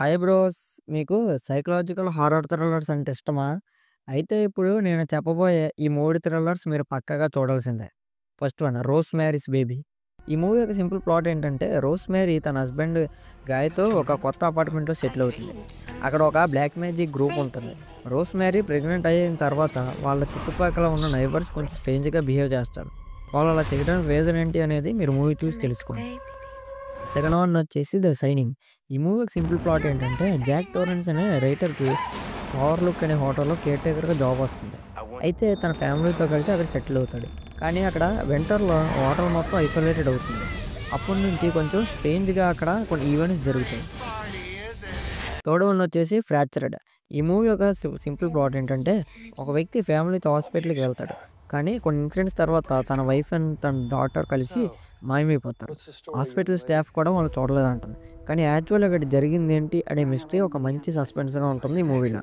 Hi bros. మీకు psychological horror thrillers అంటే ఇష్టమా? అయితే ఇప్పుడు నేను చెప్పబోయే ఈ 3 థ్రిల్లర్స్ మీరు పక్కాగా చూడాల్సిందే. First one 'rose marries baby'. ఈ మూవీ యొక్క సింపుల్ ప్లాట్ ఏంటంటే, రోజ్ మేరీ తన హస్బెండ్ గాయ్‌తో ఒక కొత్త అపార్ట్మెంట్‌లో సెటిల్ అవుతుంది. అక్కడ ఒక బ్లాక్ మ్యాజిక్ గ్రూప్ ఉంటుంది. రోజ్ మేరీ ప్రెగ్నెంట్ అయిన తర్వాత వాళ్ళ చుట్టుపక్కల ఉన్న నైబర్స్ కొంచెం స్ట్రేంజ్‌గా బిహేవ్ చేస్తారు. వాళ్ళు అలా చేయడానికి రీజన్ ఏంటి అనేది మీరు మూవీ చూసి తెలుసుకోండి. సెకండ్ వన్ వచ్చేసి 'ద షైనింగ్'. ఈ మూవీకి సింపుల్ ప్లాట్ ఏంటంటే, జాక్ టోరెన్స్ అనే రైటర్‌కి ఓవర్‌లుక్ అనే హోటల్‌లో కేర్‌టేకర్‌గా జాబ్ వస్తుంది. అయితే తన ఫ్యామిలీతో కలిసి అక్కడ సెటిల్ అవుతాడు. కానీ అక్కడ వింటర్‌లో హోటల్ మొత్తం ఐసోలేటెడ్ అవుతుంది. అప్పటి నుంచి కొంచెం స్ట్రేంజ్‌గా అక్కడ కొన్ని ఈవెంట్స్ జరుగుతాయి. థర్డ్ వన్ వచ్చేసి 'ఫ్రాక్చర్డ్'. ఈ మూవీ యొక్క సింపుల్ ప్లాట్ ఏంటంటే, ఒక వ్యక్తి ఫ్యామిలీతో హాస్పిటల్‌కి వెళ్తాడు. కానీ కొన్ని ఇన్సిడెంట్స్ తర్వాత తన వైఫ్ అండ్ తన డాటర్ కలిసి మాయమైపోతారు. హాస్పిటల్ స్టాఫ్ కూడా వాళ్ళు చూడలేదంటుంది. కానీ యాక్చువల్‌గా అక్కడ జరిగిందేంటి అనే మిస్టరీ ఒక మంచి సస్పెన్స్‌గా ఉంటుంది ఈ మూవీలో.